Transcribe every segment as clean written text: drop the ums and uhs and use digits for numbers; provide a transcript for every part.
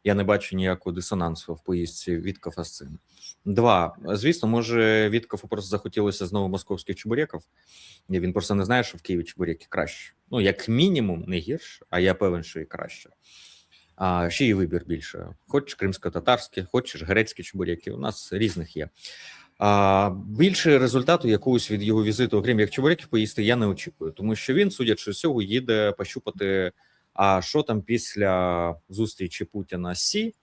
я не бачу ніякого дисонансу в поїздці Віткафа з цим. Два, звісно, може Віткафу просто захотілося знову московських чебуреків, і він просто не знає, що в Києві чебуреки краще. Ну, як мінімум, не гірше, а я певен, що і краще. А ще й вибір більше. Хочеш кримсько-татарські, хочеш грецькі чебуреки, у нас різних є. Більше результату якогось від його візиту, окрім як чебуреків поїсти, я не очікую, тому що він, судячи з цього, їде пощупати, а що там після зустрічі Путіна з Сі,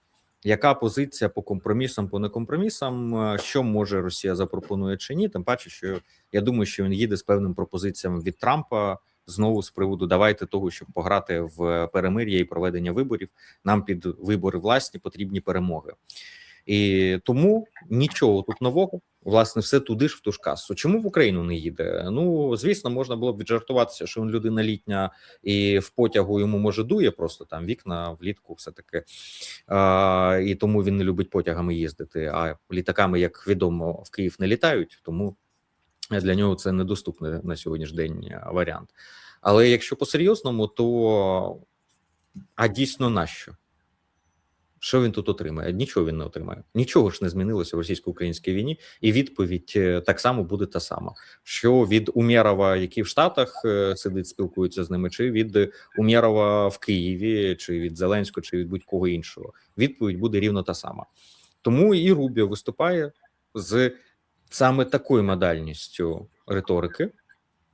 яка позиція по компромісам, по некомпромісам, що може Росія запропонує чи ні, тим паче, що я думаю, що він їде з певним пропозиціями від Трампа, знову з приводу давайте того, щоб пограти в перемир'я і проведення виборів, нам під вибори власні потрібні перемоги. І тому нічого тут нового, власне, все туди ж в ту ж касу. Чому в Україну не їде? Ну, звісно, можна було б віджартуватися, що він людина літня і в потягу йому може дує просто там вікна влітку все-таки. І тому він не любить потягами їздити, а літаками, як відомо, в Київ не літають, тому для нього це недоступний на сьогоднішній день варіант. Але якщо по-серйозному, то дійсно нащо? Що він тут отримає? Нічого він не отримає. Нічого ж не змінилося в російсько-українській війні, і відповідь так само буде та сама. Що від Умєрова, який в Штатах сидить, спілкується з ними, чи від Умєрова в Києві, чи від Зеленського, чи від будь-кого іншого. Відповідь буде рівно та сама. Тому і Рубіо виступає з саме такою модальністю риторики,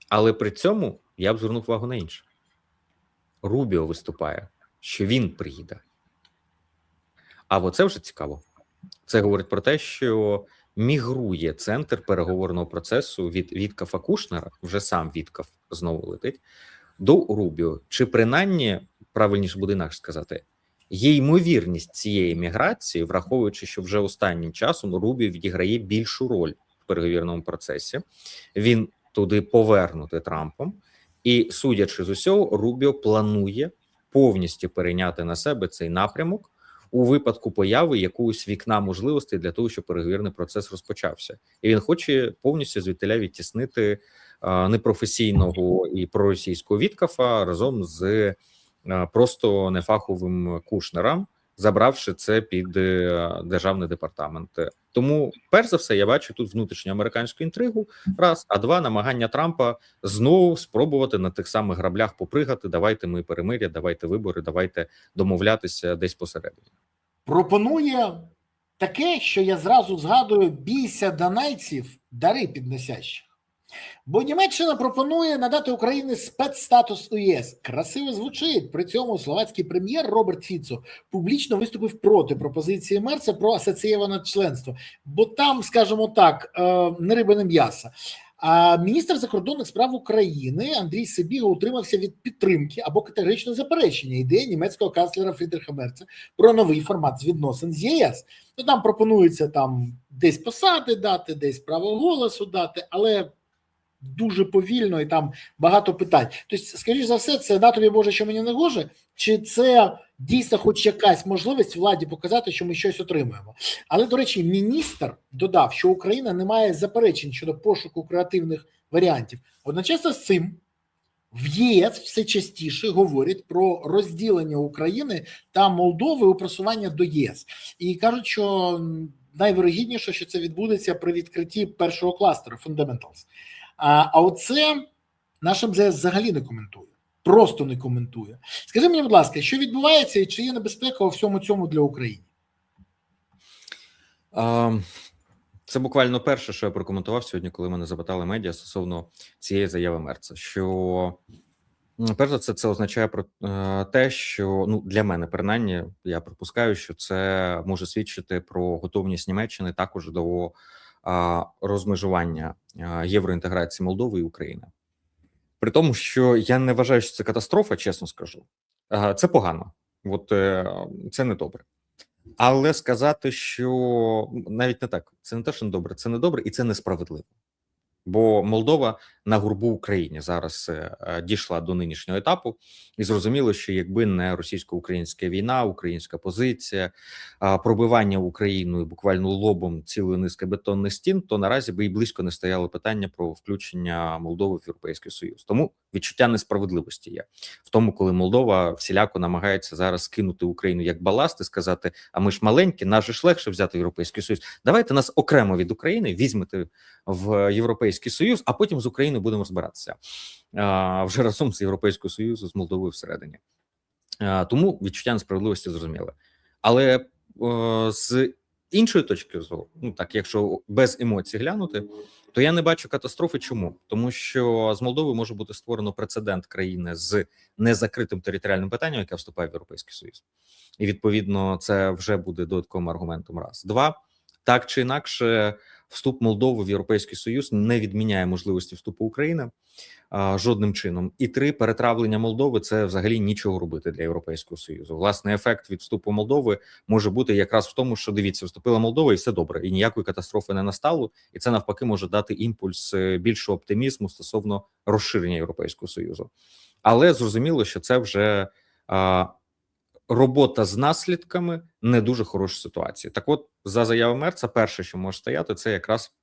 але при цьому я б звернув увагу на інше. Рубіо виступає, що він приїде. А оце вже цікаво. Це говорить про те, що мігрує центр переговорного процесу від Віткафа Кушнера, вже сам Віткаф знову летить, до Рубіо. Чи принаймні, правильніше буде інакше сказати, є ймовірність цієї міграції, враховуючи, що вже останнім часом Рубіо відіграє більшу роль в переговірному процесі. Він туди повернутий Трампом. І, судячи з усього, Рубіо планує повністю перейняти на себе цей напрямок у випадку появи якогось вікна можливостей для того, щоб переговірний процес розпочався. І він хоче повністю звідтіля відтіснити непрофесійного і проросійського Віткафа разом з просто нефаховим Кушнером, забравши це під державний департамент. Тому, перш за все, я бачу тут внутрішню американську інтригу, раз, а два, намагання Трампа знову спробувати на тих самих граблях попригати, давайте ми перемир'я, давайте вибори, давайте домовлятися десь посередині. Пропонує таке, що я зразу згадую: бійся донайців, дари підносящих. Бо Німеччина пропонує надати Україні спецстатус у ЄС. Красиво звучить. При цьому словацький прем'єр Роберт Фіцо публічно виступив проти пропозиції Мерца про асоційоване членство. Бо там, скажімо так, не риба, не м'ясо. А міністр закордонних справ України Андрій Сибіга утримався від підтримки або категоричного заперечення ідеї німецького канцлера Фрідриха Мерца про новий формат відносин з ЄС. Ну, там пропонується десь посади дати, десь право голосу дати, але дуже повільно і там багато питань. Тобто, скоріш за все, це на тобі, Боже, що мені не гоже, чи це дійсно хоч якась можливість владі показати, що ми щось отримуємо. Але, до речі, міністр додав, що Україна не має заперечень щодо пошуку креативних варіантів. Одночасно з цим в ЄС все частіше говорять про розділення України та Молдови у просування до ЄС. І кажуть, що найвирогідніше, що це відбудеться при відкритті першого кластера Fundamentals. А оце наш МЗС взагалі не коментує. Просто не коментує. Скажи мені, будь ласка, що відбувається і чи є небезпека у всьому цьому для України? Це буквально перше, що я прокоментував сьогодні, коли мене запитали медіа стосовно цієї заяви Мерца. Що, перш за все, це означає про те, що, для мене, принаймні, я припускаю, що це може свідчити про готовність Німеччини також до розмежування євроінтеграції Молдови і України. При тому, що я не вважаю, що це катастрофа, чесно скажу. Це погано. Це не добре. Але сказати, що навіть не так. Це не те, що не добре. Це не добре і це несправедливо. Бо Молдова на гурбу Україні зараз дійшла до нинішнього етапу, і зрозуміло, що якби не російсько-українська війна, українська позиція, пробивання Україною буквально лобом цілої низки бетонних стін, то наразі би і близько не стояло питання про включення Молдови в Європейський Союз. Тому відчуття несправедливості є в тому, коли Молдова всіляко намагається зараз кинути Україну як баласт і сказати: а ми ж маленькі, нас же ж легше взяти в Європейський Союз. Давайте нас окремо від України візьмете в Європейський Союз, а потім з Україною будемо розбиратися вже разом з Європейського Союзу, з Молдовою всередині. Тому відчуття несправедливості зрозуміле. Але з іншої точки зору, ну так, якщо без емоцій глянути, то я не бачу катастрофи. Чому? Тому що з Молдовою може бути створено прецедент країни з незакритим територіальним питанням, яке вступає в Європейський Союз. І відповідно це вже буде додатковим аргументом. Раз. Два. Так чи інакше, вступ Молдови в Європейський Союз не відміняє можливості вступу України жодним чином. І три, перетравлення Молдови – це взагалі нічого робити для Європейського Союзу. Власне, ефект від вступу Молдови може бути якраз в тому, що, дивіться, вступила Молдова і все добре, і ніякої катастрофи не настало, і це навпаки може дати імпульс більшого оптимізму стосовно розширення Європейського Союзу. Але зрозуміло, що це вже робота з наслідками не дуже хорошої ситуації. Так от, за заявою Мерца, перше, що може стояти, це якраз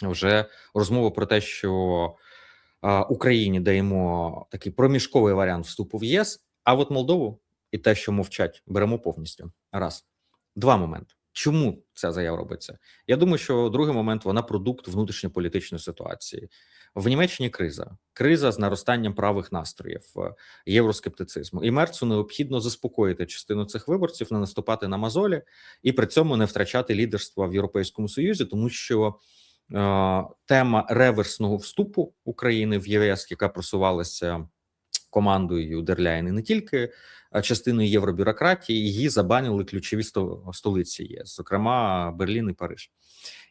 вже розмова про те, що Україні даємо такий проміжковий варіант вступу в ЄС, а от Молдову і те, що мовчать, беремо повністю. Раз. Два моменти. Чому ця заява робиться? Я думаю, що другий момент – вона продукт внутрішньополітичної ситуації. В Німеччині криза з наростанням правих настроїв, євроскептицизму. І Мерцу необхідно заспокоїти частину цих виборців, не наступати на мозолі і при цьому не втрачати лідерства в Європейському Союзі, тому що тема реверсного вступу України в ЄС, яка просувалася командою Дерляєн і не тільки частиною євробюрократії, її забанили ключові столиці ЄС, зокрема Берлін і Париж.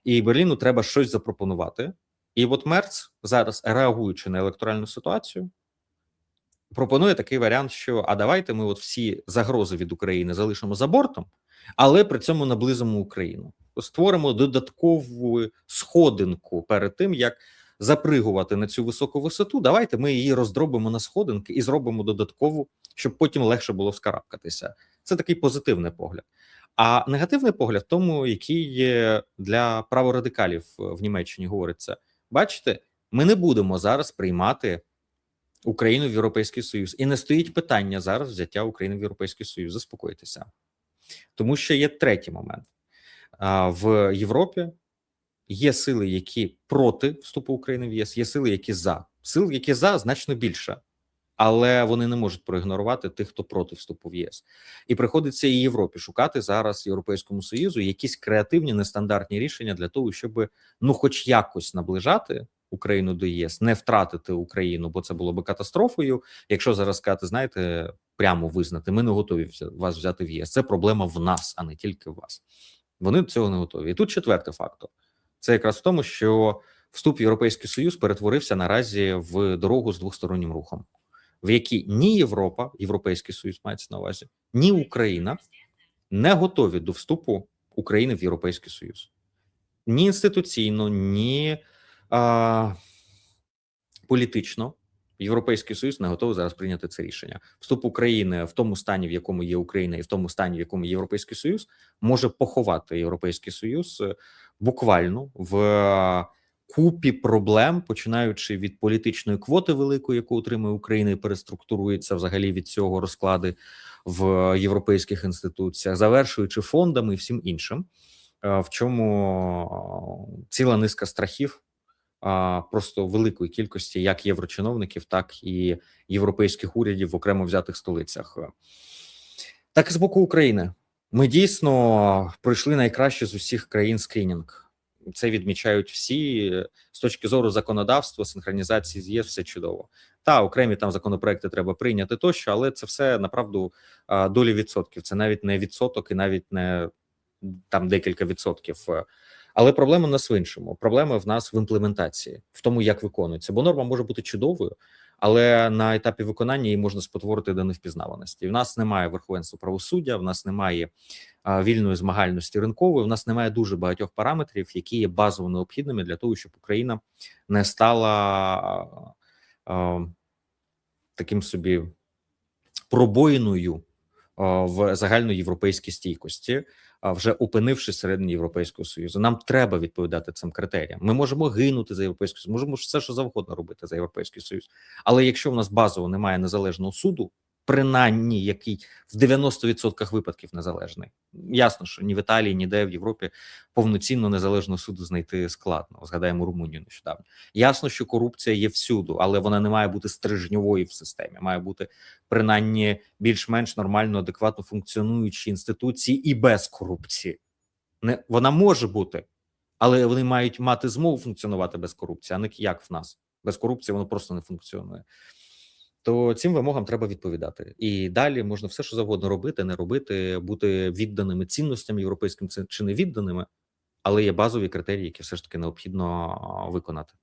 І Берліну треба щось запропонувати. І от Мерц зараз, реагуючи на електоральну ситуацію, пропонує такий варіант, що а давайте ми от всі загрози від України залишимо за бортом, але при цьому наблизимо Україну. Створимо додаткову сходинку перед тим, як запригувати на цю високу висоту. Давайте ми її роздробимо на сходинки і зробимо додаткову, щоб потім легше було вскарабкатися. Це такий позитивний погляд. А негативний погляд в тому, який є для праворадикалів в Німеччині говориться. Бачите, ми не будемо зараз приймати Україну в Європейський Союз. І не стоїть питання зараз взяття України в Європейський Союз. Заспокойтеся. Тому що є третій момент. В Європі є сили, які проти вступу України в ЄС, є сили, які за. Сил, які за, значно більше. Але вони не можуть проігнорувати тих, хто проти вступу в ЄС. І приходиться і Європі шукати зараз Європейському Союзу якісь креативні, нестандартні рішення для того, щоб, ну, хоч якось наближати Україну до ЄС, не втратити Україну, бо це було би катастрофою. Якщо зараз сказати, знаєте, прямо визнати, ми не готові вас взяти в ЄС. Це проблема в нас, а не тільки в вас. Вони до цього не готові. І тут четвертий фактор. Це якраз в тому, що вступ в Європейський Союз перетворився наразі в дорогу з двостороннім рухом, в якій ні Європа, Європейський Союз мається на увазі, ні Україна не готові до вступу України в Європейський Союз. Ні інституційно, ні політично Європейський Союз не готовий зараз прийняти це рішення. Вступ України в тому стані, в якому є Україна, і в тому стані, в якому є Європейський Союз, може поховати Європейський Союз буквально в купі проблем, починаючи від політичної квоти великої, яку отримує Україна і переструктурується взагалі від цього розклади в європейських інституціях, завершуючи фондами і всім іншим, в чому ціла низка страхів просто великої кількості як єврочиновників, так і європейських урядів в окремо взятих столицях. Так і з боку України. Ми дійсно пройшли найкраще з усіх країн скринінг. Це відмічають всі. З точки зору законодавства, синхронізації з ЄС, все чудово. Та, окремі там законопроекти треба прийняти тощо, але це все, направду, долі відсотків. Це навіть не відсоток і навіть не там декілька відсотків. Але проблема в нас в іншому. Проблема в нас в імплементації, в тому, як виконується. Бо норма може бути чудовою, але на етапі виконання її можна спотворити до невпізнаваності. В нас немає верховенства правосуддя, в нас немає вільної змагальності ринкової, в нас немає дуже багатьох параметрів, які є базово необхідними для того, щоб Україна не стала таким собі пробоїною в загальноєвропейській стійкості, вже опинившись всередині Європейського Союзу. Нам треба відповідати цим критеріям. Ми можемо гинути за Європейський Союз, можемо все, що завгодно робити за Європейський Союз. Але якщо в нас базово немає незалежного суду, принаймні, який в 90% випадків незалежний. Ясно, що ні в Італії, ніде в Європі повноцінно незалежного суду знайти складно. Згадаємо Румунію нещодавно. Ясно, що корупція є всюду, але вона не має бути стрижньовою в системі. Має бути принаймні більш-менш нормально, адекватно функціонуючі інституції і без корупції. Вона може бути, але вони мають мати змогу функціонувати без корупції, а не як в нас. Без корупції воно просто не функціонує. То цим вимогам треба відповідати. І далі можна все, що завгодно робити, не робити, бути відданими цінностям європейським чи не відданими, але є базові критерії, які все ж таки необхідно виконати.